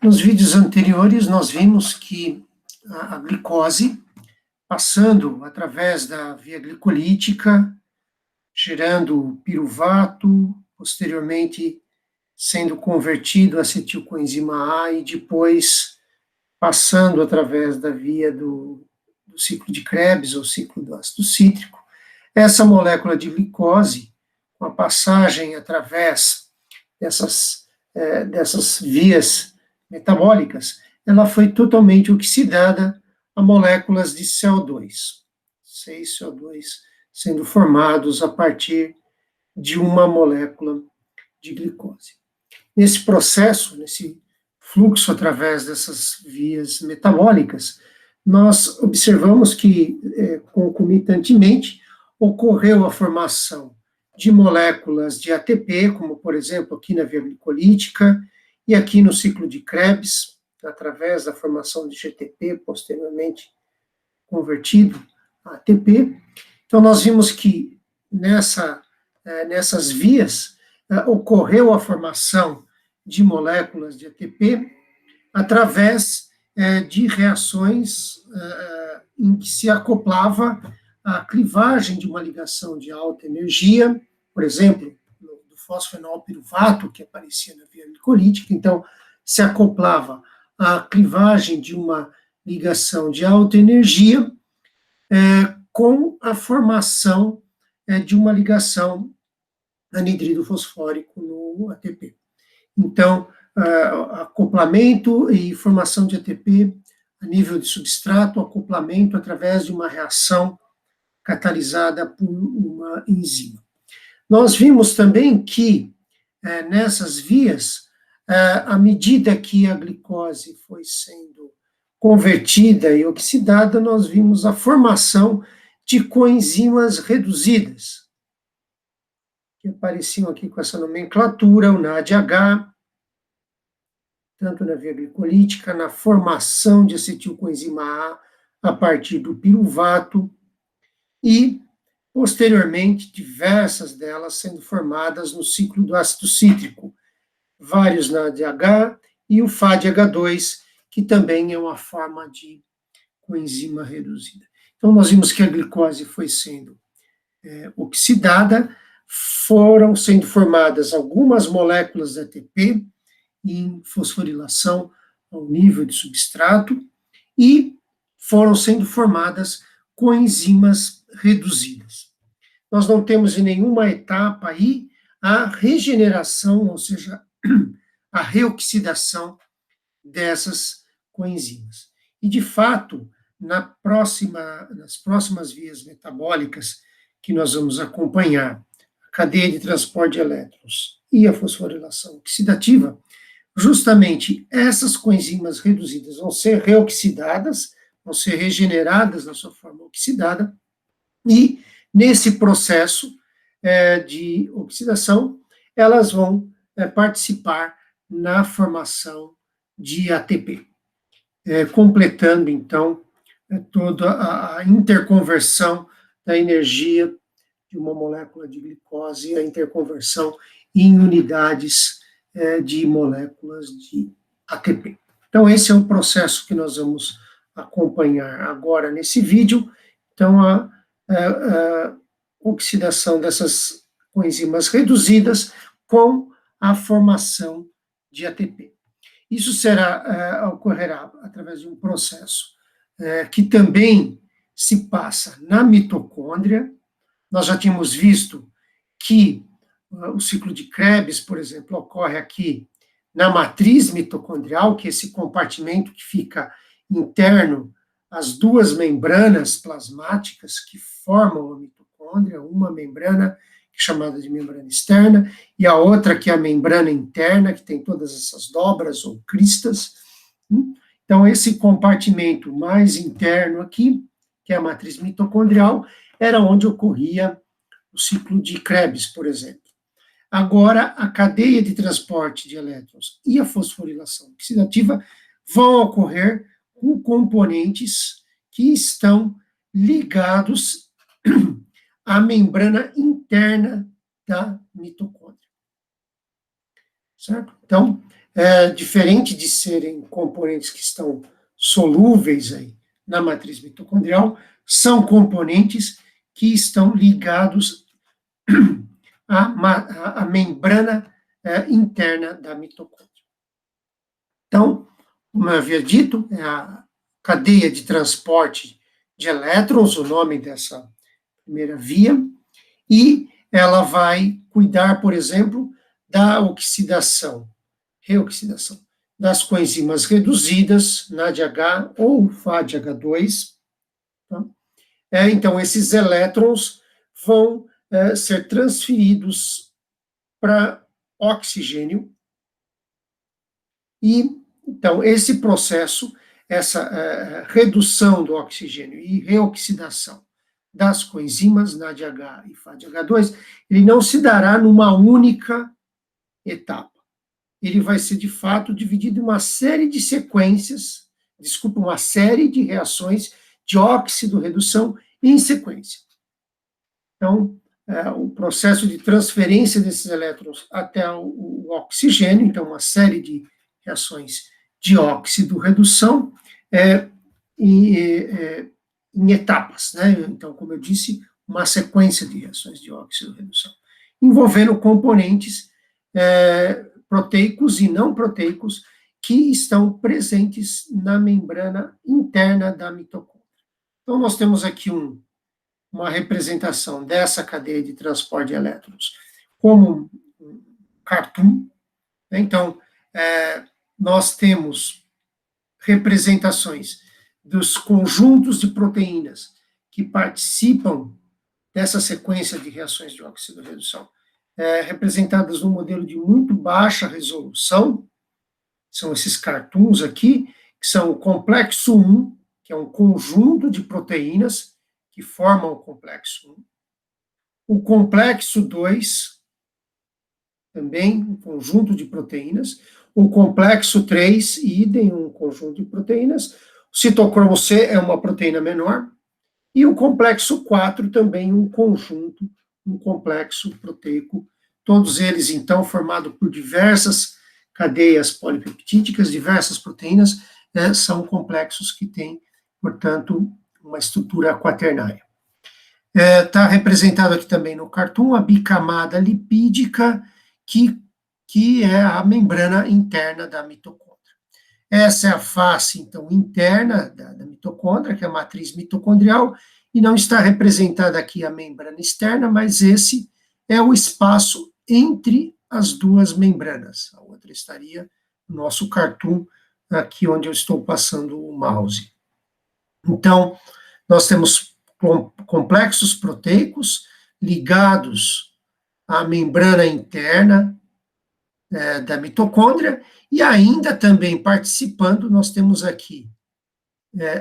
Nos vídeos anteriores, nós vimos que a glicose, passando através da via glicolítica, gerando piruvato, posteriormente sendo convertido a acetilcoenzima A e depois passando através da via do ciclo de Krebs, ou ciclo do ácido cítrico. Essa molécula de glicose, com a passagem através dessas vias metabólicas, ela foi totalmente oxidada a moléculas de CO2, 6CO2 sendo formados a partir de uma molécula de glicose. Nesse processo, nesse fluxo através dessas vias metabólicas, nós observamos que, concomitantemente, ocorreu a formação de moléculas de ATP, como, por exemplo, aqui na via glicolítica, e aqui no ciclo de Krebs, através da formação de GTP, posteriormente convertido a ATP. Então, nós vimos que nessas vias ocorreu a formação de moléculas de ATP através de reações em que se acoplava a clivagem de uma ligação de alta energia, por exemplo, do fosfenol piruvato, que aparecia na via glicolítica, então se acoplava a clivagem de uma ligação de alta energia com a formação de uma ligação anidrido fosfórico no ATP. Então, acoplamento e formação de ATP a nível de substrato, acoplamento através de uma reação catalisada por uma enzima. Nós vimos também que nessas vias, à medida que a glicose foi sendo convertida e oxidada, nós vimos a formação de coenzimas reduzidas, que apareciam aqui com essa nomenclatura, o NADH, tanto na via glicolítica, na formação de acetilcoenzima A partir do piruvato, e, posteriormente, diversas delas sendo formadas no ciclo do ácido cítrico, vários NADH e o FADH2, que também é uma forma de coenzima reduzida. Então, nós vimos que a glicose foi sendo oxidada, foram sendo formadas algumas moléculas de ATP em fosforilação ao nível de substrato e foram sendo formadas coenzimas reduzidas. Nós não temos em nenhuma etapa aí a regeneração, ou seja, a reoxidação dessas coenzimas. E, de fato, nas próximas vias metabólicas que nós vamos acompanhar, a cadeia de transporte de elétrons e a fosforilação oxidativa, justamente essas coenzimas reduzidas vão ser reoxidadas, vão ser regeneradas na sua forma oxidada, e nesse processo de oxidação, elas vão participar na formação de ATP, completando, então, toda a interconversão da energia de uma molécula de glicose, a interconversão em unidades de moléculas de ATP. Então, esse é o processo que nós vamos acompanhar agora nesse vídeo. Então, a oxidação dessas coenzimas reduzidas com a formação de ATP. Isso ocorrerá através de um processo que também se passa na mitocôndria. Nós já tínhamos visto que o ciclo de Krebs, por exemplo, ocorre aqui na matriz mitocondrial, que é esse compartimento que fica interno às duas membranas plasmáticas que formam a mitocôndria, uma membrana chamada de membrana externa, e a outra que é a membrana interna, que tem todas essas dobras ou cristas. Então, esse compartimento mais interno aqui, que é a matriz mitocondrial, era onde ocorria o ciclo de Krebs, por exemplo. Agora, a cadeia de transporte de elétrons e a fosforilação oxidativa vão ocorrer com componentes que estão ligados à membrana interna da mitocôndria. Certo? Então, diferente de serem componentes que estão solúveis aí na matriz mitocondrial, são componentes que estão ligados à membrana interna da mitocôndria. Então, como eu havia dito, é a cadeia de transporte de elétrons, o nome dessa primeira via, e ela vai cuidar, por exemplo, da reoxidação das coenzimas reduzidas, NADH ou FADH2. Tá? Então, esses elétrons vão ser transferidos para oxigênio, e, então, esse processo, essa redução do oxigênio e reoxidação das coenzimas NADH e FADH2, ele não se dará numa única etapa. Ele vai ser, de fato, dividido em uma série de sequências, uma série de reações de óxido-redução em sequência. Então, o processo de transferência desses elétrons até o oxigênio, então, uma série de reações de óxido-redução em etapas, né? Então, como eu disse, uma sequência de reações de óxido-redução, envolvendo componentes proteicos e não proteicos que estão presentes na membrana interna da mitocôndria. Então, nós temos aqui uma representação dessa cadeia de transporte de elétrons como um cartoon. Então, nós temos representações dos conjuntos de proteínas que participam dessa sequência de reações de óxido-redução, representadas num modelo de muito baixa resolução, são esses cartoons aqui, que são o complexo 1, que é um conjunto de proteínas que formam o complexo 1, o complexo 2, também um conjunto de proteínas, o complexo 3, idem, um conjunto de proteínas, o citocromo C é uma proteína menor, e o complexo 4 também um conjunto, um complexo proteico, todos eles, então, formados por diversas cadeias polipeptídicas, diversas proteínas, são complexos que têm, portanto, uma estrutura quaternária. Está representado aqui também no cartoon a bicamada lipídica, que é a membrana interna da mitocôndria. Essa é a face, então, interna da mitocôndria, que é a matriz mitocondrial, e não está representada aqui a membrana externa, mas esse é o espaço entre as duas membranas. A outra estaria no nosso cartoon, aqui onde eu estou passando o mouse. Então, nós temos complexos proteicos ligados à membrana interna da mitocôndria, e ainda também participando, nós temos aqui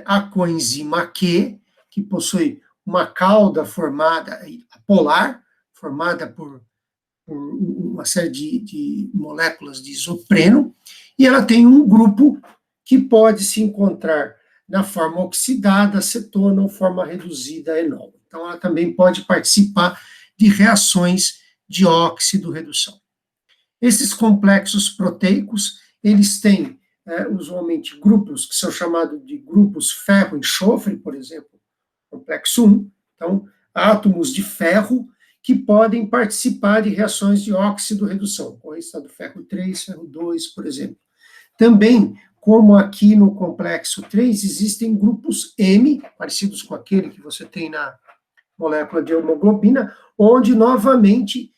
a coenzima Q, que possui uma cauda formada, polar, formada por uma série de moléculas de isopreno, e ela tem um grupo que pode se encontrar na forma oxidada, cetona, ou forma reduzida, enol. Então, ela também pode participar de reações de óxido-redução. Esses complexos proteicos, eles têm, usualmente, grupos que são chamados de grupos ferro-enxofre, por exemplo, complexo 1, então, átomos de ferro que podem participar de reações de óxido-redução, com o estado ferro 3, ferro 2, por exemplo. Também, como aqui no complexo 3, existem grupos M, parecidos com aquele que você tem na molécula de hemoglobina, onde, novamente,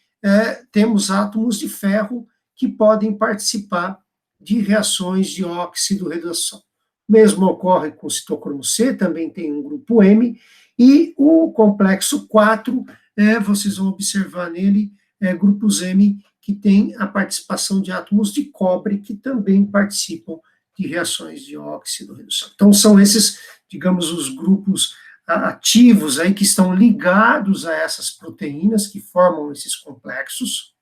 temos átomos de ferro que podem participar de reações de óxido-redução. O mesmo ocorre com o citocromo C, também tem um grupo M, e o complexo 4, vocês vão observar nele grupos M que tem a participação de átomos de cobre que também participam de reações de óxido-redução. Então, são esses, digamos, os grupos ativos aí que estão ligados a essas proteínas que formam esses complexos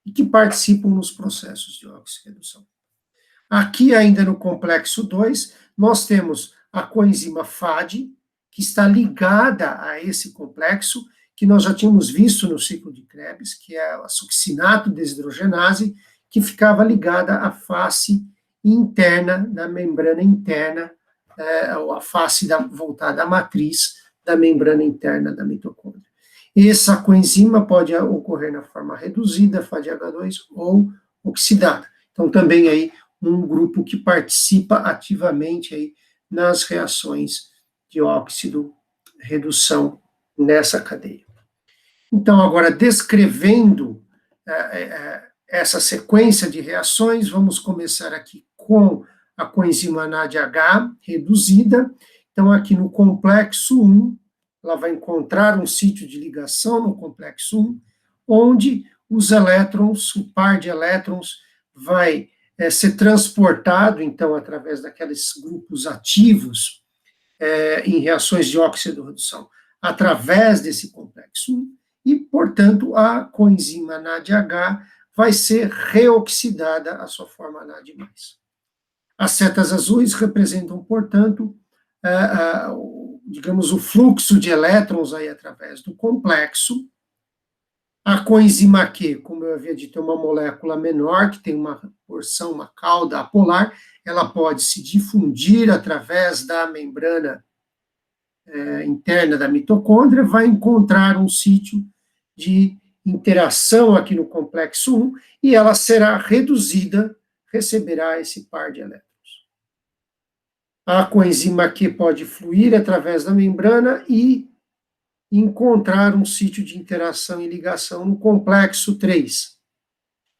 e que participam nos processos de óxido-redução. Aqui, ainda no complexo 2, nós temos a coenzima FAD, que está ligada a esse complexo, que nós já tínhamos visto no ciclo de Krebs, que é a succinato desidrogenase, que ficava ligada à face interna, da membrana interna, ou a face voltada à matriz da membrana interna da mitocôndria. Essa coenzima pode ocorrer na forma reduzida, FADH2, ou oxidada. Então, também aí um grupo que participa ativamente aí nas reações de óxido redução nessa cadeia. Então, agora, descrevendo essa sequência de reações, vamos começar aqui com a coenzima NADH reduzida. Então, aqui no complexo 1, ela vai encontrar um sítio de ligação no complexo 1, onde os elétrons, o par de elétrons, vai ser transportado, então, através daqueles grupos ativos em reações de óxido-redução, através desse complexo 1, e, portanto, a coenzima NADH vai ser reoxidada à sua forma NAD+. As setas azuis representam, portanto, digamos, o fluxo de elétrons aí através do complexo. A coenzima Q, como eu havia dito, é uma molécula menor, que tem uma porção, uma cauda apolar, ela pode se difundir através da membrana interna da mitocôndria, vai encontrar um sítio de interação aqui no complexo 1, e ela será reduzida, receberá esse par de elétrons. A coenzima Q pode fluir através da membrana e encontrar um sítio de interação e ligação no complexo 3.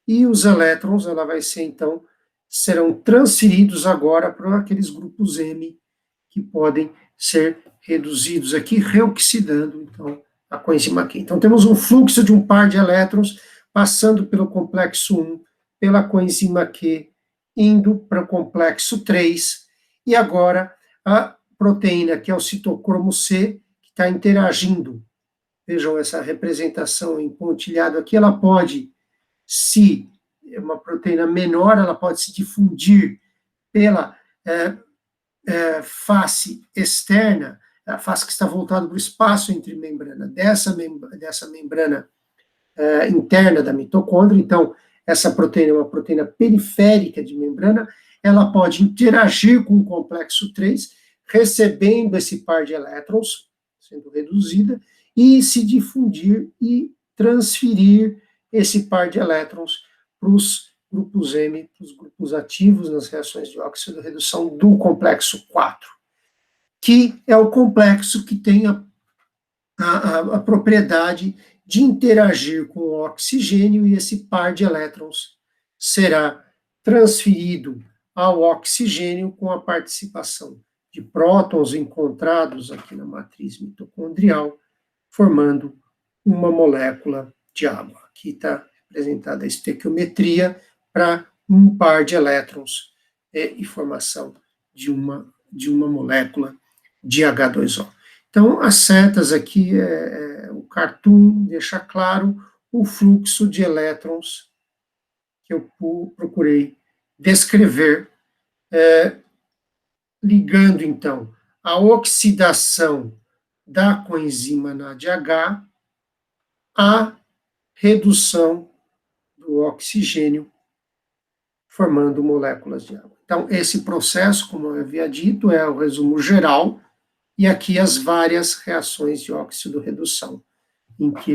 E os elétrons, ela vai ser, então, serão transferidos agora para aqueles grupos M, que podem ser reduzidos aqui, reoxidando, então, a coenzima Q. Então, temos um fluxo de um par de elétrons passando pelo complexo 1, pela coenzima Q, indo para o complexo 3, e agora a proteína, que é o citocromo C, que está interagindo. Vejam essa representação em pontilhado aqui, ela pode, se é uma proteína menor, ela pode se difundir pela face externa, a face que está voltada para o espaço entre membrana, dessa membrana interna da mitocôndria. Então, essa proteína é uma proteína periférica de membrana, ela pode interagir com o complexo 3, recebendo esse par de elétrons, sendo reduzida, e se difundir e transferir esse par de elétrons para os grupos M, para os grupos ativos nas reações de óxido-redução do complexo 4, que é o complexo que tem a propriedade de interagir com o oxigênio, e esse par de elétrons será transferido ao oxigênio com a participação de prótons encontrados aqui na matriz mitocondrial, formando uma molécula de água. Aqui está representada a estequiometria para um par de elétrons e formação de uma molécula de H2O. Então, as setas aqui, o cartoon deixa claro o fluxo de elétrons que eu procurei descrever, ligando, então, a oxidação da coenzima NADH à redução do oxigênio, formando moléculas de água. Então, esse processo, como eu havia dito, é o resumo geral, e aqui as várias reações de óxido-redução, em que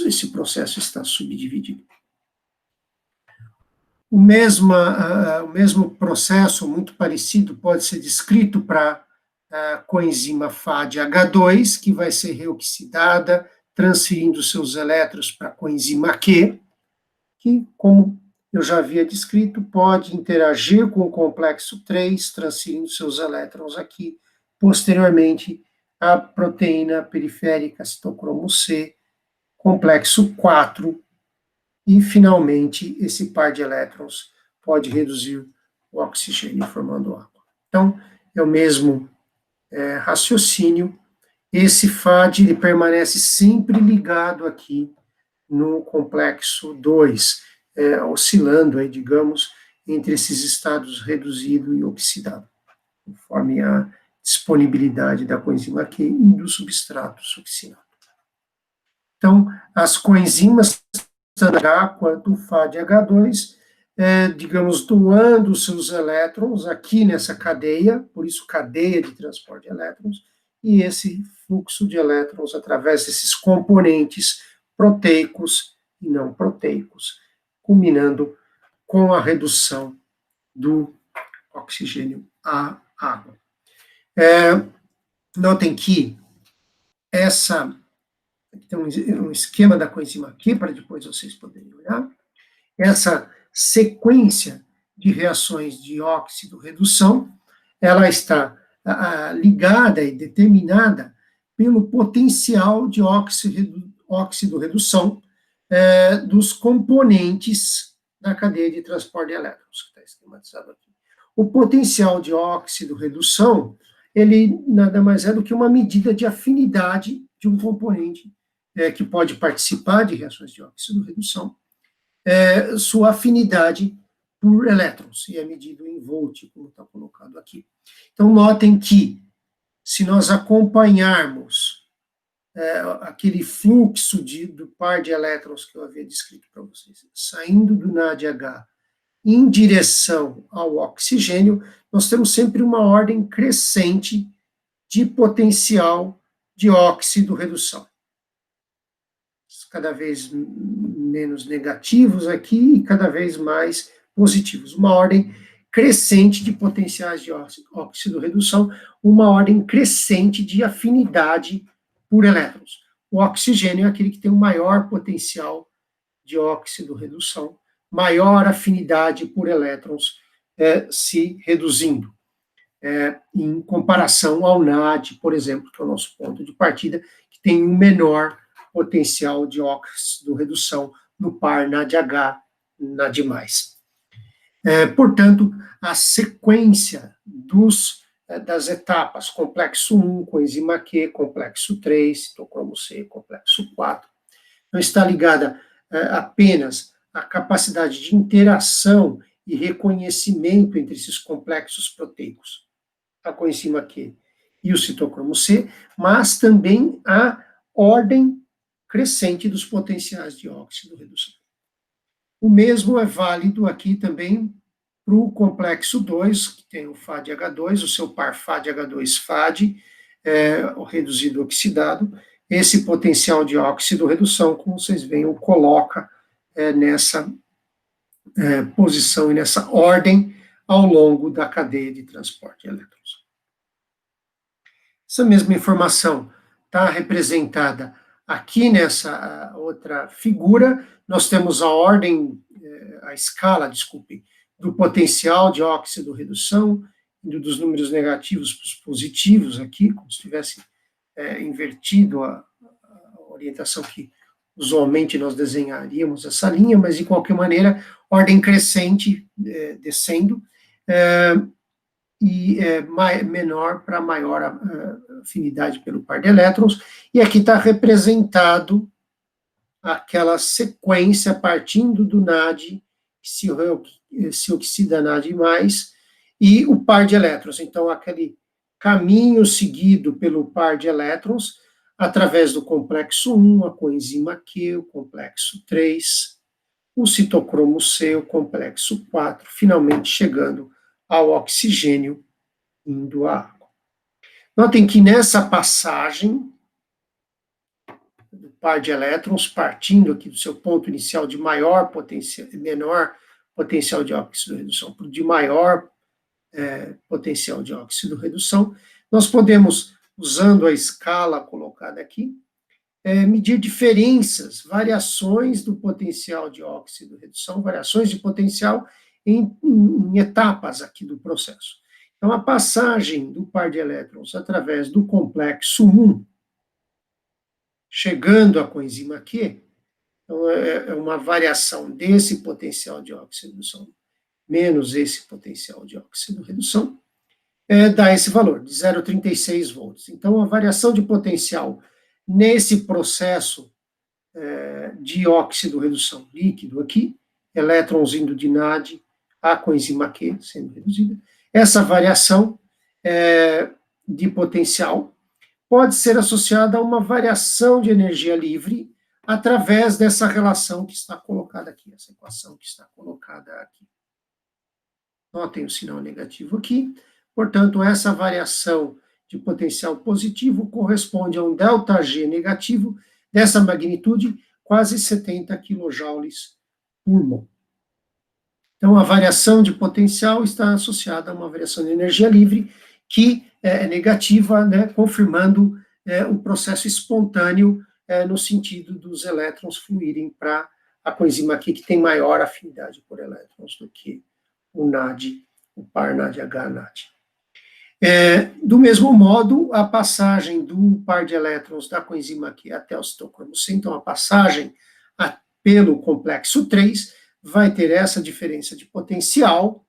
esse processo está subdividido. O mesmo processo, muito parecido, pode ser descrito para a coenzima FADH2, que vai ser reoxidada, transferindo seus elétrons para a coenzima Q, que, como eu já havia descrito, pode interagir com o complexo 3, transferindo seus elétrons aqui. Posteriormente, a proteína periférica citocromo C, complexo 4, e, finalmente, esse par de elétrons pode reduzir o oxigênio, formando água. Então, é o mesmo raciocínio. Esse FAD ele permanece sempre ligado aqui no complexo 2, oscilando, aí, digamos, entre esses estados reduzido e oxidado, conforme a disponibilidade da coenzima Q e do substrato succinado. Então, as coenzimas tanto H quanto o FADH2 digamos, doando seus elétrons aqui nessa cadeia, por isso cadeia de transporte de elétrons, e esse fluxo de elétrons através desses componentes proteicos e não proteicos, culminando com a redução do oxigênio à água. Notem que tem um esquema da coenzima aqui, para depois vocês poderem olhar. Essa sequência de reações de óxido-redução, ela está ligada e determinada pelo potencial de óxido-redução dos componentes da cadeia de transporte de elétrons, que está esquematizado aqui. O potencial de óxido-redução, ele nada mais é do que uma medida de afinidade de um componente que pode participar de reações de óxido-redução, sua afinidade por elétrons, e é medido em volt, como está colocado aqui. Então, notem que, se nós acompanharmos aquele fluxo do par de elétrons que eu havia descrito para vocês, saindo do NADH em direção ao oxigênio, nós temos sempre uma ordem crescente de potencial de óxido-redução. Cada vez menos negativos aqui e cada vez mais positivos. Uma ordem crescente de potenciais de óxido-redução, uma ordem crescente de afinidade por elétrons. O oxigênio é aquele que tem o maior potencial de óxido-redução, maior afinidade por elétrons se reduzindo, em comparação ao NAD, por exemplo, que é o nosso ponto de partida, que tem um menor potencial de óxido-redução no par NADH, NAD+. Portanto, a sequência das etapas, complexo 1, coenzima Q, complexo 3, citocromo C, complexo 4, não está ligada apenas à capacidade de interação e reconhecimento entre esses complexos proteicos, a coenzima Q e o citocromo C, mas também à ordem crescente dos potenciais de óxido-redução. O mesmo é válido aqui também para o complexo 2, que tem o FADH2, o seu par FADH2-FAD, o reduzido oxidado. Esse potencial de óxido-redução, como vocês veem, o coloca nessa posição e nessa ordem ao longo da cadeia de transporte de elétrons. Essa mesma informação está representada aqui nessa outra figura. Nós temos a ordem, a escala, desculpe, do potencial de óxido-redução, indo dos números negativos para os positivos aqui, como se tivesse invertido a orientação que usualmente nós desenharíamos essa linha, mas de qualquer maneira, ordem crescente descendo, e menor para maior afinidade pelo par de elétrons, e aqui está representado aquela sequência partindo do NAD, que se oxida NAD+, e o par de elétrons. Então, aquele caminho seguido pelo par de elétrons, através do complexo 1, a coenzima Q, o complexo 3, o citocromo C, o complexo 4, finalmente chegando ao oxigênio indo à água. Notem que nessa passagem do par de elétrons, partindo aqui do seu ponto inicial de menor potencial de óxido-redução para o de maior potencial de óxido-redução, nós podemos, usando a escala colocada aqui, medir diferenças, variações do potencial de óxido-redução, variações de potencial em etapas aqui do processo. Então, a passagem do par de elétrons através do complexo 1, chegando à coenzima Q, então é uma variação desse potencial de óxido-redução menos esse potencial de óxido-redução, dá esse valor, de 0,36 volts. Então, a variação de potencial nesse processo de óxido-redução líquido aqui, elétrons indo de NAD a coenzima Q sendo reduzida, essa variação de potencial pode ser associada a uma variação de energia livre através dessa relação que está colocada aqui, essa equação que está colocada. marcada aqui. Notem o sinal negativo aqui. Portanto, essa variação de potencial positivo corresponde a um ΔG negativo dessa magnitude, quase 70 kJ por mol. Então, a variação de potencial está associada a uma variação de energia livre, que é negativa, né, confirmando o processo espontâneo no sentido dos elétrons fluírem para a coenzima Q, que tem maior afinidade por elétrons do que o NAD, o par NADH-NAD. Do mesmo modo, a passagem do par de elétrons da coenzima Q até o citocromo C, então a passagem pelo complexo 3, vai ter essa diferença de potencial,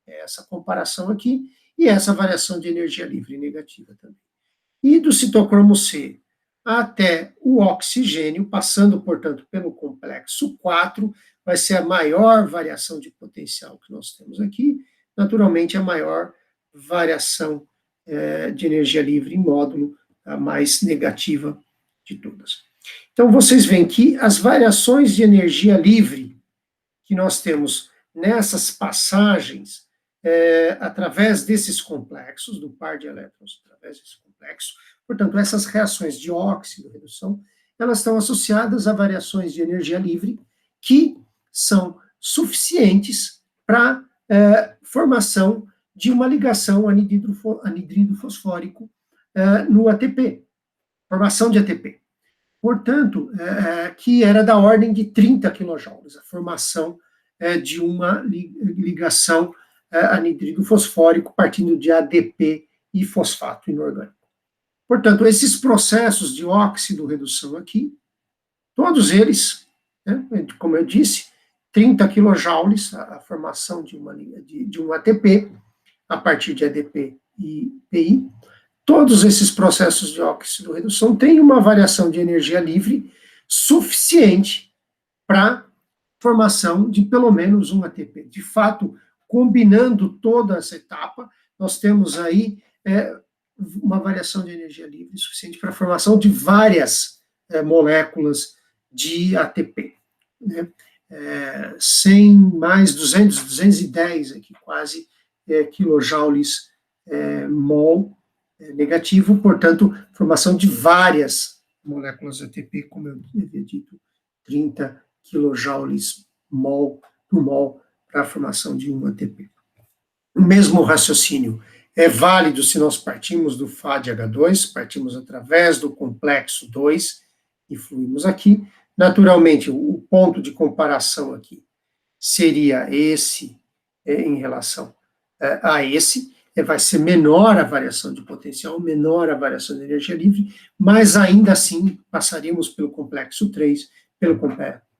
essa comparação aqui, e essa variação de energia livre negativa também. E do citocromo C até o oxigênio, passando, portanto, pelo complexo 4, vai ser a maior variação de potencial que nós temos aqui, naturalmente a maior variação de energia livre em módulo, a mais negativa de todas. Então, vocês veem que as variações de energia livre que nós temos nessas passagens, através desses complexos, do par de elétrons, através desse complexo, portanto, essas reações de óxido, redução, elas estão associadas a variações de energia livre que são suficientes para formação de uma ligação anidrido fosfórico no ATP, formação de ATP. Portanto, que era da ordem de 30 kJ, a formação de uma ligação anidrido fosfórico partindo de ADP e fosfato inorgânico. Portanto, esses processos de óxido-redução aqui, todos eles, né, como eu disse, 30 kJ, a formação de um ATP, a partir de ADP e PI, todos esses processos de óxido-redução têm uma variação de energia livre suficiente para formação de pelo menos um ATP. De fato, combinando toda essa etapa, nós temos aí uma variação de energia livre suficiente para a formação de várias moléculas de ATP, né? 100 mais 200, 210 aqui, quase quilojoules mol negativo, portanto, formação de várias moléculas ATP, como eu havia dito, 30 quilojoules mol por mol para a formação de um ATP. O mesmo raciocínio é válido se nós partimos do FADH2, partimos através do complexo 2 e fluímos aqui. Naturalmente, o ponto de comparação aqui seria esse em relação a esse, vai ser menor a variação de potencial, menor a variação de energia livre, mas ainda assim passaríamos pelo complexo 3, pelo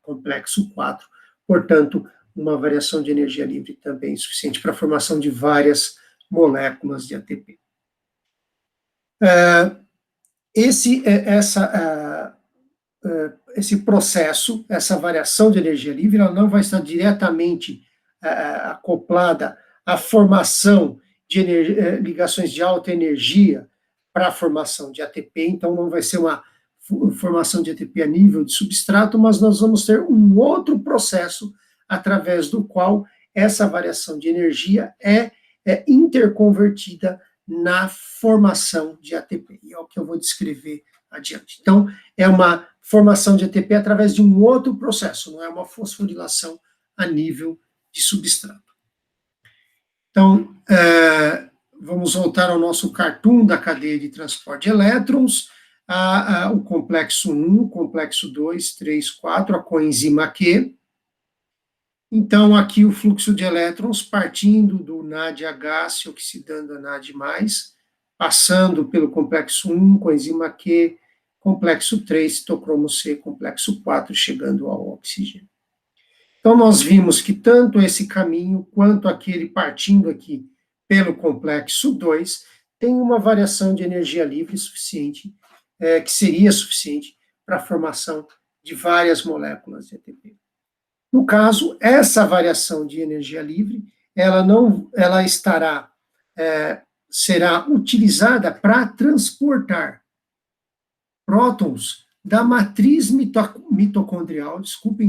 complexo 4, portanto, uma variação de energia livre também suficiente para a formação de várias moléculas de ATP. Esse processo, essa variação de energia livre, ela não vai estar diretamente acoplada à formação de ligações de alta energia para a formação de ATP, então não vai ser uma formação de ATP a nível de substrato, mas nós vamos ter um outro processo através do qual essa variação de energia é interconvertida na formação de ATP, e é o que eu vou descrever adiante. Então, é uma formação de ATP através de um outro processo, não é uma fosforilação a nível de substrato. Então, vamos voltar ao nosso cartoon da cadeia de transporte de elétrons, o complexo 1, complexo 2, 3, 4, a coenzima Q. Então, aqui o fluxo de elétrons partindo do NADH, se oxidando a NAD+, passando pelo complexo 1, coenzima Q, complexo 3, citocromo C, complexo 4, chegando ao oxigênio. Então, nós vimos que tanto esse caminho, quanto aquele partindo aqui pelo complexo 2, tem uma variação de energia livre suficiente, que seria suficiente para a formação de várias moléculas de ATP. No caso, essa variação de energia livre, ela será utilizada para transportar prótons da matriz mitocondrial,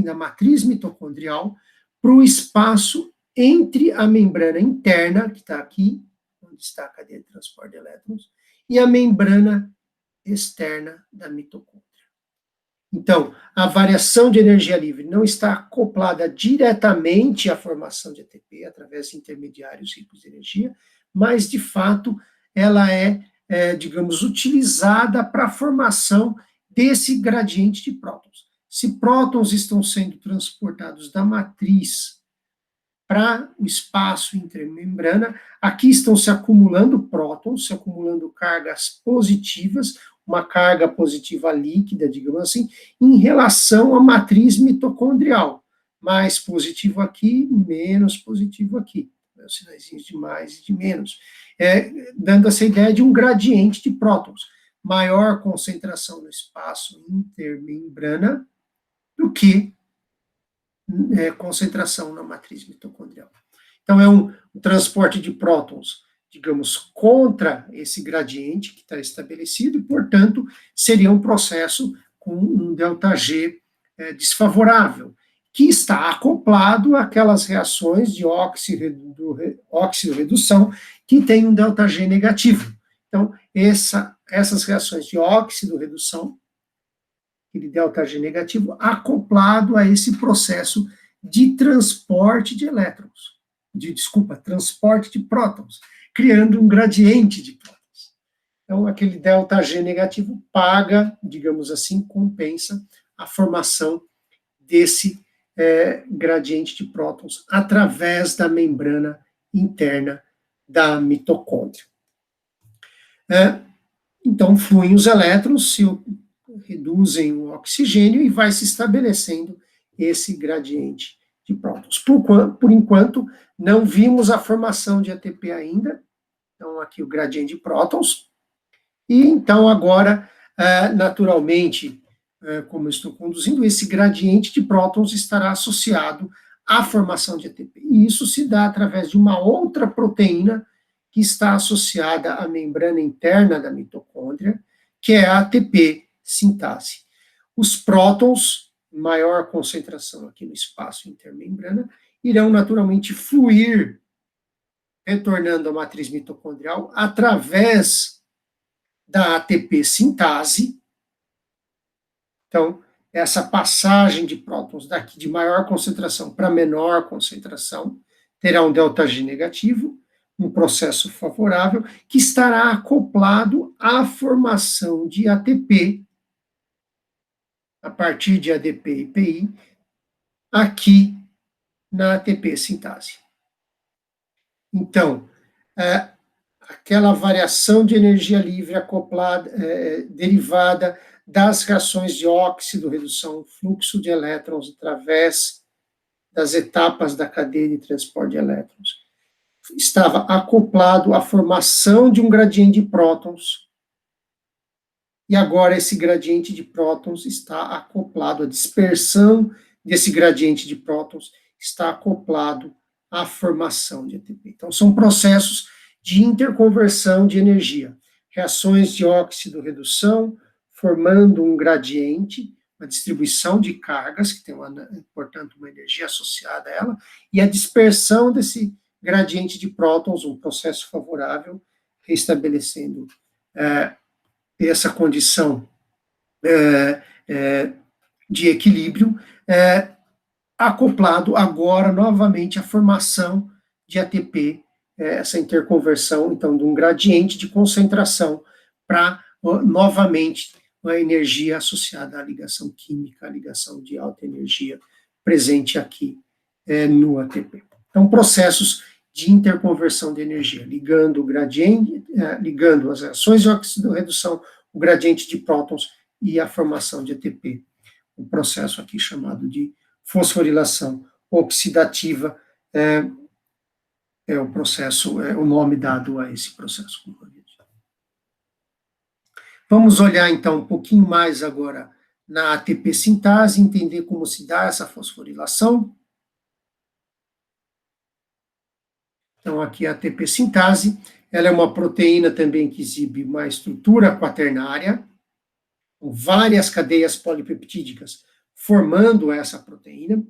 da matriz mitocondrial para o espaço entre a membrana interna, que está aqui, onde está a cadeia de transporte de elétrons, e a membrana externa da mitocôndria. Então, a variação de energia livre não está acoplada diretamente à formação de ATP, através de intermediários ricos de energia, mas, de fato, ela digamos, utilizada para a formação desse gradiente de prótons. Se prótons estão sendo transportados da matriz para o espaço intermembrana, aqui estão se acumulando prótons, se acumulando cargas positivas, uma carga positiva líquida, digamos assim, em relação à matriz mitocondrial. Mais positivo aqui, menos positivo aqui. Os sinaizinhos de mais e de menos. Dando essa ideia de um gradiente de prótons. Maior concentração no espaço intermembrana do que concentração na matriz mitocondrial. Então, é um transporte de prótons, digamos, contra esse gradiente que está estabelecido, e, portanto, seria um processo com um ΔG desfavorável, que está acoplado àquelas reações de óxido-redução que tem um ΔG negativo. Então, essas reações de óxido-redução, aquele ΔG negativo, acoplado a esse processo de transporte de elétrons, transporte de prótons, criando um gradiente de prótons. Então, aquele ΔG negativo paga, digamos assim, compensa a formação desse gradiente de prótons através da membrana interna da mitocôndria. Então, fluem os elétrons, se reduzem o oxigênio e vai se estabelecendo esse gradiente de prótons. Por enquanto, não vimos a formação de ATP ainda. Então, aqui o gradiente de prótons. E, então, agora, naturalmente, como eu estou conduzindo, esse gradiente de prótons estará associado à formação de ATP. E isso se dá através de uma outra proteína que está associada à membrana interna da mitocôndria, que é a ATP sintase. Os prótons, maior concentração aqui no espaço intermembrana, irão naturalmente fluir, retornando à matriz mitocondrial, através da ATP sintase. Então, essa passagem de prótons daqui de maior concentração para menor concentração terá um ΔG negativo, um processo favorável, que estará acoplado à formação de ATP, a partir de ADP e PI, aqui na ATP sintase. Então, aquela variação de energia livre acoplada, derivada das reações de óxido-redução, fluxo de elétrons através das etapas da cadeia de transporte de elétrons, estava acoplado à formação de um gradiente de prótons, e agora esse gradiente de prótons está acoplado, a dispersão desse gradiente de prótons está acoplado à formação de ATP. Então, são processos de interconversão de energia, reações de óxido-redução, formando um gradiente, uma distribuição de cargas, que tem, portanto, uma energia associada a ela, e a dispersão desse gradiente de prótons, um processo favorável, restabelecendo essa condição de equilíbrio, acoplado agora, novamente, à formação de ATP, essa interconversão, então, de um gradiente de concentração para, novamente, uma energia associada à ligação química, à ligação de alta energia, presente aqui no ATP. Então, processos de interconversão de energia, ligando o gradiente, ligando as reações de oxidorredução, o gradiente de prótons e a formação de ATP. Um processo aqui chamado de fosforilação oxidativa, o processo, o nome dado a esse processo. Vamos olhar, então, um pouquinho mais agora na ATP sintase, entender como se dá essa fosforilação. Então, aqui a ATP sintase, ela é uma proteína também que exibe uma estrutura quaternária, com várias cadeias polipeptídicas formando essa proteína.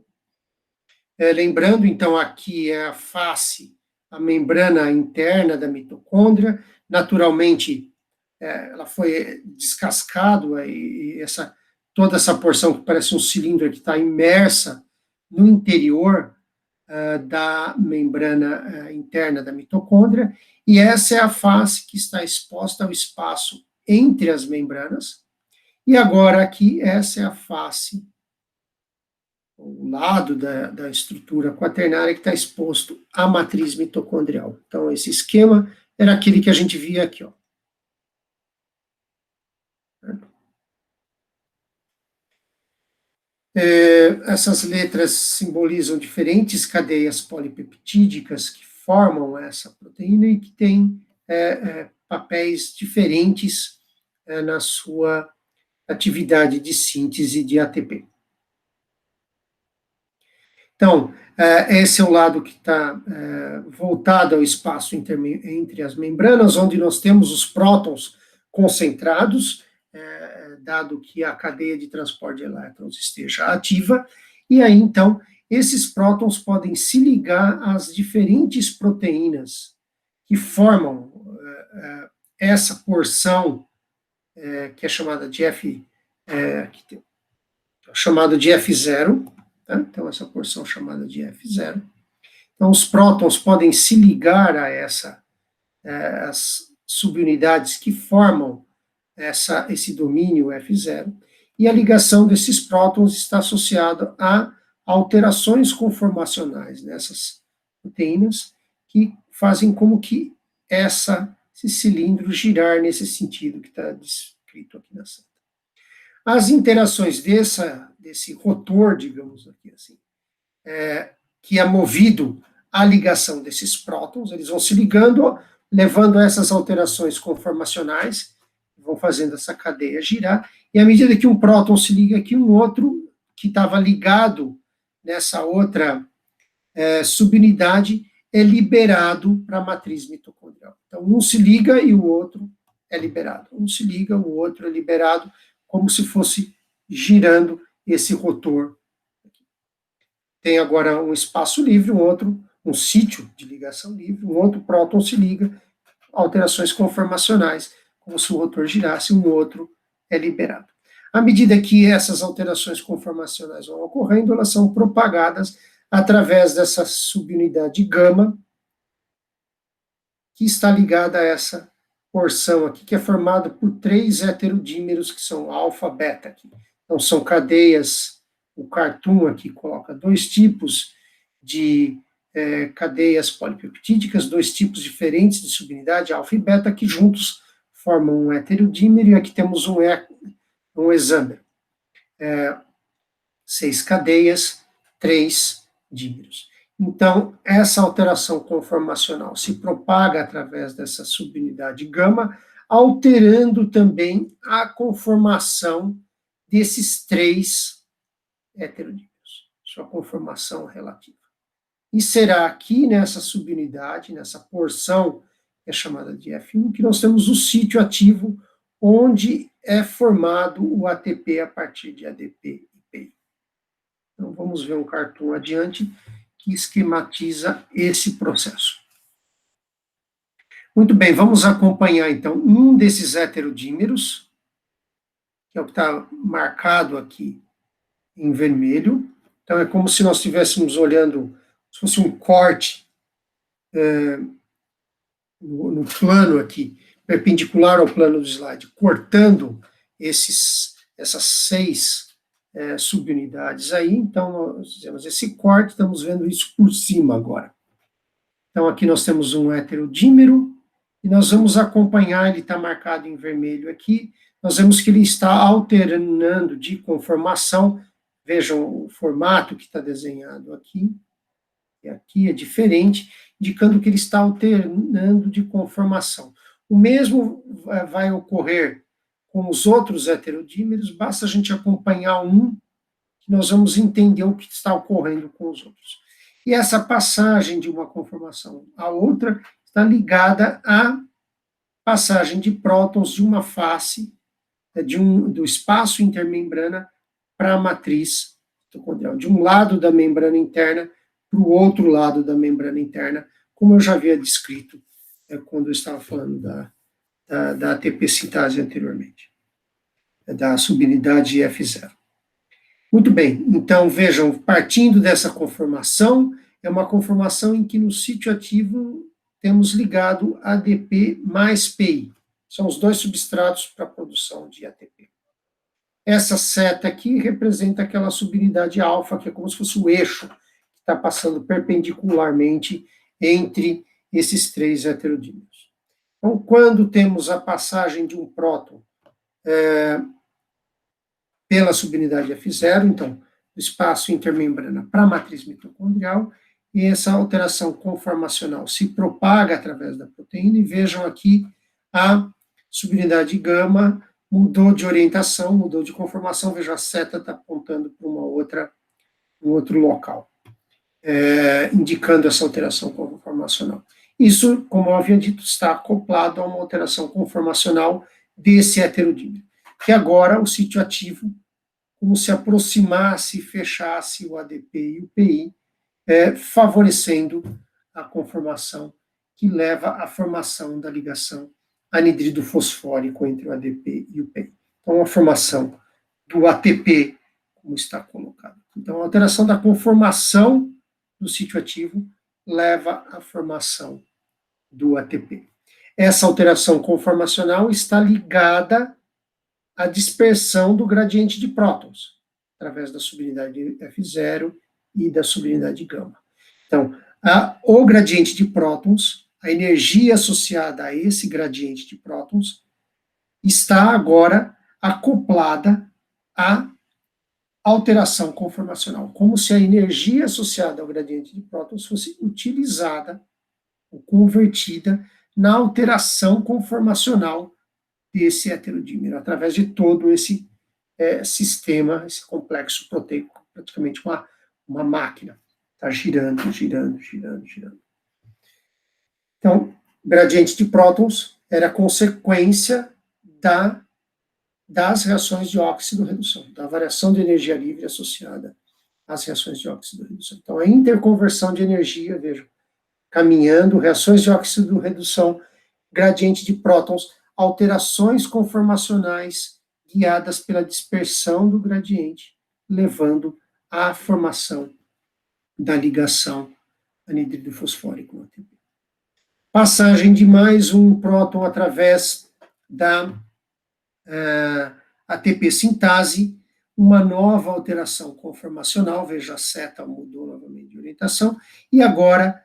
Lembrando, então, aqui é a face, a membrana interna da mitocôndria. Naturalmente, ela foi descascado, e toda essa porção que parece um cilindro que está imersa no interior da membrana interna da mitocôndria, e essa é a face que está exposta ao espaço entre as membranas, e agora aqui, essa é a face, o lado da estrutura quaternária que está exposto à matriz mitocondrial. Então, esse esquema era aquele que a gente via aqui, ó. Essas letras simbolizam diferentes cadeias polipeptídicas que formam essa proteína e que têm papéis diferentes na sua atividade de síntese de ATP. Então, esse é o lado que está voltado ao espaço entre as membranas, onde nós temos os prótons concentrados, dado que a cadeia de transporte de elétrons esteja ativa, e aí, então, esses prótons podem se ligar às diferentes proteínas que formam essa porção, que é chamada de F0, tá? Então, essa porção chamada de F0. Então, os prótons podem se ligar a as subunidades que formam esse domínio F0, e a ligação desses prótons está associada a alterações conformacionais nessas proteínas, que fazem como que esse cilindro girar nesse sentido que está descrito aqui na seta. As interações desse rotor, digamos aqui assim, que é movido à ligação desses prótons, eles vão se ligando, levando a essas alterações conformacionais, vão fazendo essa cadeia girar, e à medida que um próton se liga aqui, um outro que estava ligado nessa outra subunidade é liberado para a matriz mitocondrial. Então, um se liga e o outro é liberado. Um se liga, o outro é liberado, como se fosse girando esse rotor. Tem agora um espaço livre, um sítio de ligação livre, um outro próton se liga, alterações conformacionais, como se o rotor girasse, um outro é liberado. À medida que essas alterações conformacionais vão ocorrendo, elas são propagadas através dessa subunidade gama, que está ligada a essa porção aqui, que é formada por 3 heterodímeros, que são alfa, beta aqui. Então, são cadeias, o cartoon aqui coloca 2 tipos de cadeias polipeptídicas, 2 tipos diferentes de subunidade, alfa e beta, que juntos formam um heterodímero, e aqui temos um hexâmero. 6 cadeias, 3 dímeros. Então, essa alteração conformacional se propaga através dessa subunidade gama, alterando também a conformação desses 3 heterodímeros, sua conformação relativa. E será aqui nessa subunidade, nessa porção que é chamada de F1, que nós temos o sítio ativo onde é formado o ATP a partir de ADP e PI. Então, vamos ver um cartoon adiante que esquematiza esse processo. Muito bem, vamos acompanhar, então, um desses heterodímeros, que é o que está marcado aqui em vermelho. Então, é como se nós estivéssemos olhando, se fosse um corte no plano aqui, perpendicular ao plano do slide, cortando essas 6 subunidades aí. Então, nós fizemos esse corte, estamos vendo isso por cima agora. Então, aqui nós temos um heterodímero, e nós vamos acompanhar, ele está marcado em vermelho aqui, nós vemos que ele está alternando de conformação. Vejam o formato que está desenhado aqui, e aqui é diferente, indicando que ele está alternando de conformação. O mesmo vai ocorrer com os outros heterodímeros, basta a gente acompanhar um, que nós vamos entender o que está ocorrendo com os outros. E essa passagem de uma conformação à outra está ligada à passagem de prótons de uma face, do espaço intermembrana para a matriz mitocondrial, de um lado da membrana interna para o outro lado da membrana interna, como eu já havia descrito quando eu estava falando da ATP sintase anteriormente, da subunidade F0. Muito bem, então vejam, partindo dessa conformação, é uma conformação em que no sítio ativo temos ligado ADP mais PI. São os dois substratos para a produção de ATP. Essa seta aqui representa aquela subunidade alfa, que é como se fosse o eixo que está passando perpendicularmente entre esses três heterodímeros. Então, quando temos a passagem de um próton pela subunidade F0, então, do espaço intermembrana para a matriz mitocondrial, e essa alteração conformacional se propaga através da proteína, e vejam aqui a subunidade gama mudou de orientação, mudou de conformação, veja, a seta está apontando para um outro local, indicando essa alteração conformacional. Isso, como eu havia dito, está acoplado a uma alteração conformacional desse heterodímero, que agora o sítio ativo, como se aproximasse e fechasse o ADP e o PI, favorecendo a conformação que leva à formação da ligação anidrido fosfórico entre o ADP e o PI. Então, a formação do ATP, como está colocado. Então, a alteração da conformação do sítio ativo leva à formação do ATP. Essa alteração conformacional está ligada à dispersão do gradiente de prótons, através da subunidade F0 e da subunidade gama. Então, o gradiente de prótons, a energia associada a esse gradiente de prótons, está agora acoplada à alteração conformacional, como se a energia associada ao gradiente de prótons fosse utilizada ou convertida na alteração conformacional desse heterodímero, através de todo esse sistema, esse complexo proteico, praticamente uma máquina, está girando, girando, girando, girando. Então, gradiente de prótons era consequência das reações de óxido-redução, da variação de energia livre associada às reações de óxido-redução. Então, a interconversão de energia, vejam, caminhando, reações de óxido-redução, gradiente de prótons, alterações conformacionais guiadas pela dispersão do gradiente, levando à formação da ligação anidrido fosfórico no ATP. Passagem de mais um próton através da ATP sintase, uma nova alteração conformacional, veja, a seta mudou novamente de orientação, e agora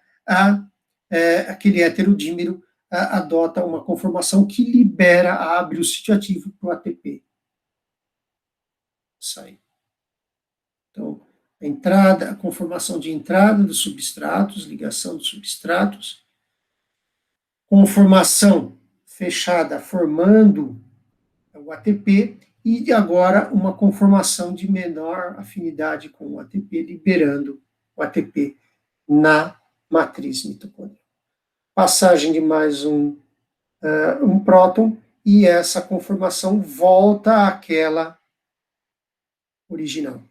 aquele heterodímero adota uma conformação que libera, abre o sítio ativo para o ATP sair. Então, a conformação de entrada dos substratos, ligação dos substratos, conformação fechada formando o ATP, e agora uma conformação de menor afinidade com o ATP, liberando o ATP na matriz mitocondrial. Passagem de mais um próton, e essa conformação volta àquela original,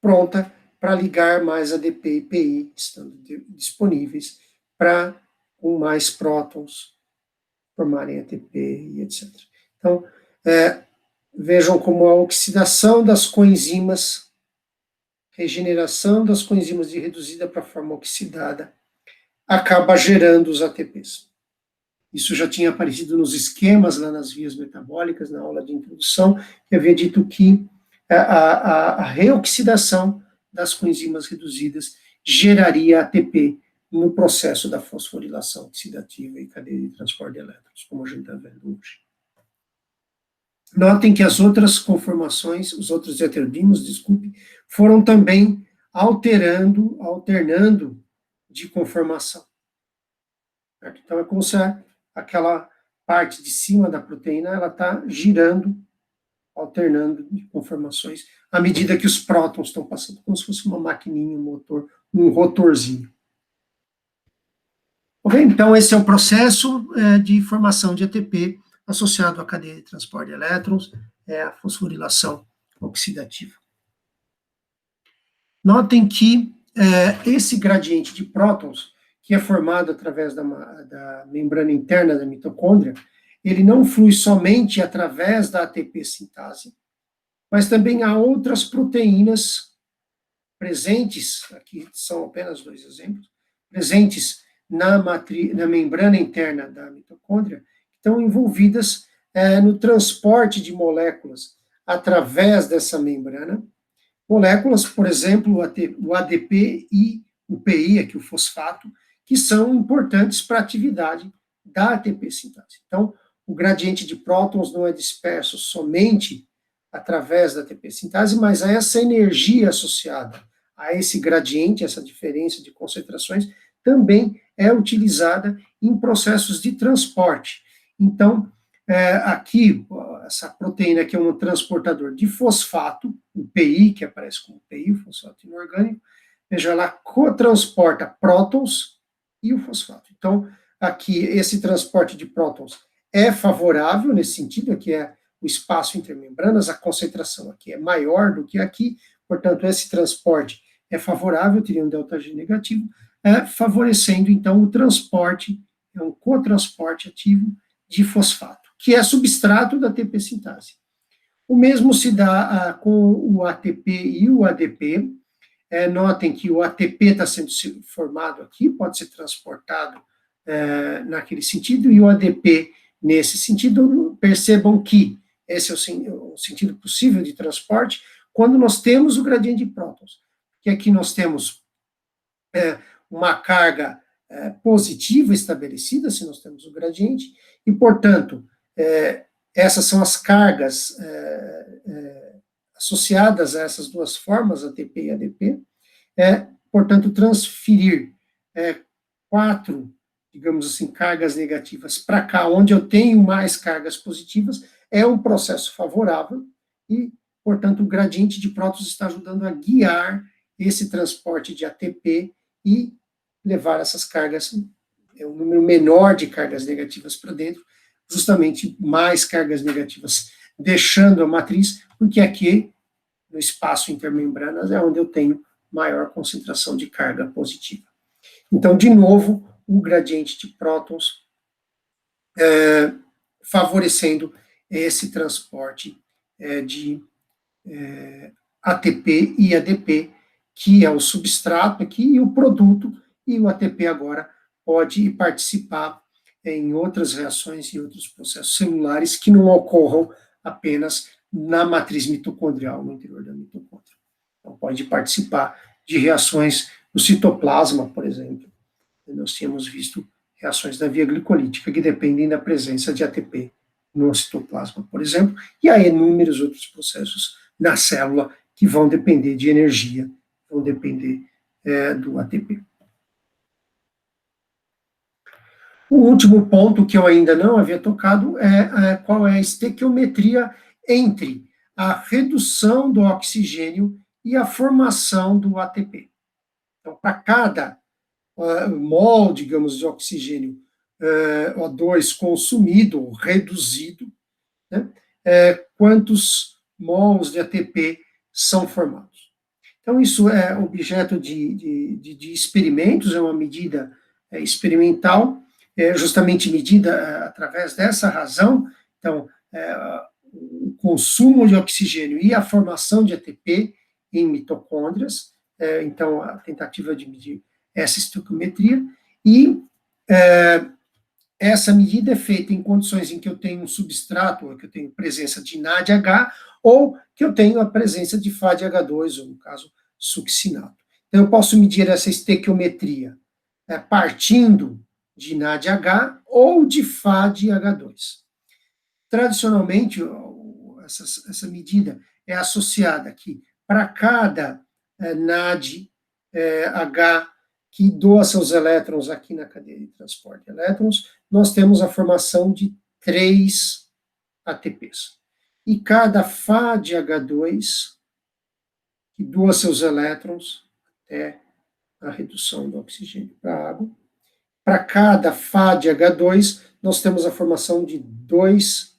pronta para ligar mais ADP e PI, estando disponíveis para com mais prótons formarem ATP e etc. Então, vejam como a oxidação das coenzimas, regeneração das coenzimas de reduzida para forma oxidada, acaba gerando os ATPs. Isso já tinha aparecido nos esquemas lá nas vias metabólicas, na aula de introdução, que havia dito que a reoxidação das coenzimas reduzidas geraria ATP no processo da fosforilação oxidativa e cadeia de transporte de elétrons, como a gente está vendo hoje. Notem que as outras conformações, os outros heterodímeros, foram também alternando de conformação. Certo? Então, é como se aquela parte de cima da proteína ela está girando, alternando de conformações, à medida que os prótons estão passando, como se fosse uma maquininha, um motor, um rotorzinho. Ok? Então, esse é o processo de formação de ATP associado à cadeia de transporte de elétrons, a fosforilação oxidativa. Notem que esse gradiente de prótons, que é formado através da membrana interna da mitocôndria, ele não flui somente através da ATP sintase, mas também há outras proteínas presentes, aqui são apenas 2 exemplos, presentes na membrana interna da mitocôndria, que estão envolvidas no transporte de moléculas através dessa membrana. Moléculas, por exemplo, o ADP e o PI, aqui o fosfato, que são importantes para a atividade da ATP sintase. Então, o gradiente de prótons não é disperso somente através da ATP sintase, mas a essa energia associada a esse gradiente, essa diferença de concentrações, também é utilizada em processos de transporte. Então, aqui, essa proteína que é um transportador de fosfato, o PI, que aparece como PI, o fosfato inorgânico, veja, ela cotransporta prótons e o fosfato. Então, aqui, esse transporte de prótons é favorável nesse sentido, aqui é o espaço intermembranas, a concentração aqui é maior do que aqui, portanto, esse transporte é favorável, teria um ΔG negativo, favorecendo, então, o transporte, é um cotransporte ativo de fosfato, que é substrato da ATP sintase. O mesmo se dá com o ATP e o ADP. Notem que o ATP está sendo formado aqui, pode ser transportado naquele sentido, e o ADP nesse sentido. Percebam que esse é o sentido possível de transporte quando nós temos o gradiente de prótons, que aqui nós temos uma carga positiva estabelecida, se nós temos o gradiente, e, portanto, essas são as cargas associadas a essas duas formas, ATP e ADP, portanto, transferir 4, digamos assim, cargas negativas para cá, onde eu tenho mais cargas positivas, é um processo favorável e, portanto, o gradiente de prótons está ajudando a guiar esse transporte de ATP e levar essas cargas, um número menor de cargas negativas para dentro, justamente mais cargas negativas deixando a matriz, porque aqui, no espaço intermembranas, é onde eu tenho maior concentração de carga positiva. Então, de novo, o gradiente de prótons favorecendo esse transporte de ATP e ADP, que é o substrato aqui e o produto, e o ATP agora pode participar em outras reações e outros processos celulares que não ocorram apenas na matriz mitocondrial, no interior da mitocôndria. Então, pode participar de reações no citoplasma, por exemplo. Nós tínhamos visto reações da via glicolítica que dependem da presença de ATP no citoplasma, por exemplo, e há inúmeros outros processos na célula que vão depender de energia, vão depender do ATP. O último ponto que eu ainda não havia tocado é qual é a estequiometria entre a redução do oxigênio e a formação do ATP. Então, para cada mol, digamos, de oxigênio O2 consumido ou reduzido, né, quantos mols de ATP são formados. Então, isso é objeto de experimentos, é uma medida experimental, justamente medida através dessa razão. Então, o consumo de oxigênio e a formação de ATP em mitocôndrias, então, a tentativa de medir essa estequiometria, e essa medida é feita em condições em que eu tenho um substrato, ou que eu tenho presença de NADH, ou que eu tenho a presença de FADH2, ou no caso, succinato. Então, eu posso medir essa estequiometria partindo de NADH ou de FADH2. Tradicionalmente, essa medida é associada aqui para cada NADH que doa seus elétrons aqui na cadeia de transporte de elétrons, nós temos a formação de 3 ATPs. E cada FADH2 que doa seus elétrons até a redução do oxigênio para a água, para cada FADH2, nós temos a formação de 2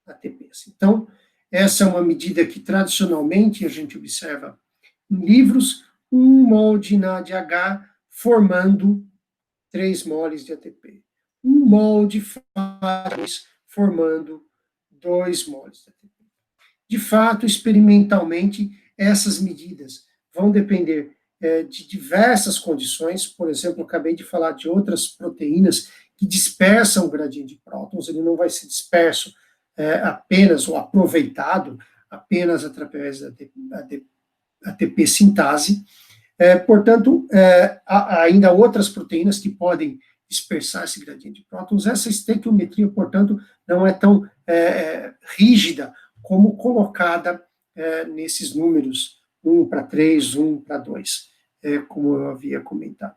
ATPs. Então, essa é uma medida que tradicionalmente a gente observa em livros 1 mol de NADH formando 3 moles de ATP. 1 mol de FAD2 formando 2 moles de ATP. De fato, experimentalmente, essas medidas vão depender de diversas condições. Por exemplo, eu acabei de falar de outras proteínas que dispersam o gradiente de prótons, ele não vai ser disperso apenas ou aproveitado apenas através da ATP sintase. Portanto, há ainda outras proteínas que podem dispersar esse gradiente de prótons. Essa estequiometria, portanto, não é tão rígida como colocada nesses números 1 para 3, 1 para 2, como eu havia comentado.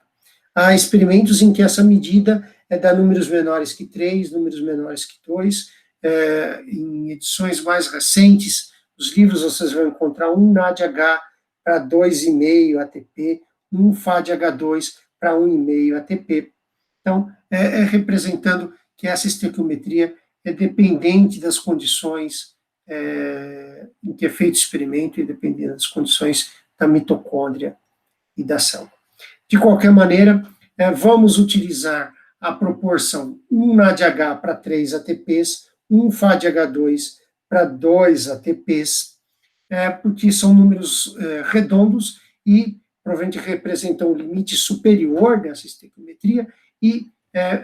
Há experimentos em que essa medida dá números menores que 3, números menores que 2. Em edições mais recentes, os livros vocês vão encontrar 1 NADH para 2,5 ATP, 1 FADH2 para 1,5 ATP. Então, representando que essa estequiometria é dependente das condições em que é feito o experimento e dependendo das condições da mitocôndria e da célula. De qualquer maneira, vamos utilizar a proporção 1 NADH para 3 ATPs, 1 FADH2 para 2 ATPs, porque são números redondos e provavelmente representam o limite superior dessa estequiometria e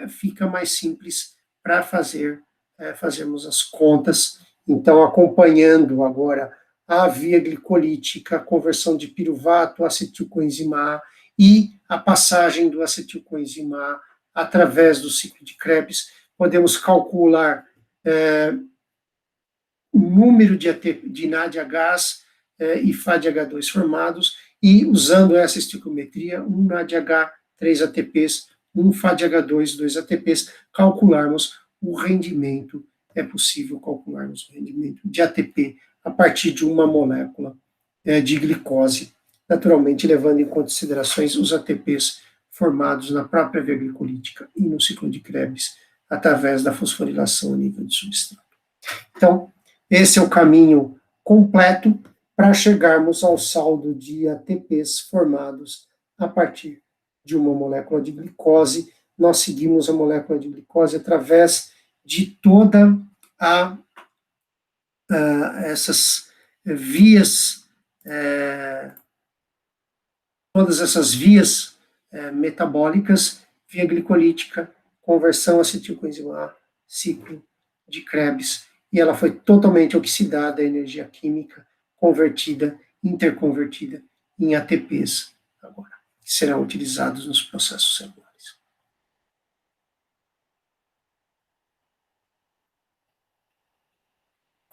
fica mais simples para fazermos as contas. Então, acompanhando agora a via glicolítica, a conversão de piruvato a acetilcoenzima A e a passagem do acetilcoenzima A através do ciclo de Krebs, podemos calcular o número de NADHs e FADH2 formados e, usando essa estequiometria, 1 NADH, 3 ATPs, 1 FADH2, 2 ATPs, calcularmos o rendimento. É possível calcularmos o rendimento de ATP a partir de uma molécula de glicose, naturalmente levando em considerações os ATPs formados na própria via glicolítica e no ciclo de Krebs, através da fosforilação a nível de substrato. Então, esse é o caminho completo para chegarmos ao saldo de ATPs formados a partir de uma molécula de glicose. Nós seguimos a molécula de glicose através de toda essas vias, todas essas vias metabólicas, via glicolítica, conversão acetilcoenzima A, ciclo de Krebs, e ela foi totalmente oxidada, a energia química convertida, interconvertida em ATPs agora, que serão utilizados nos processos celulares.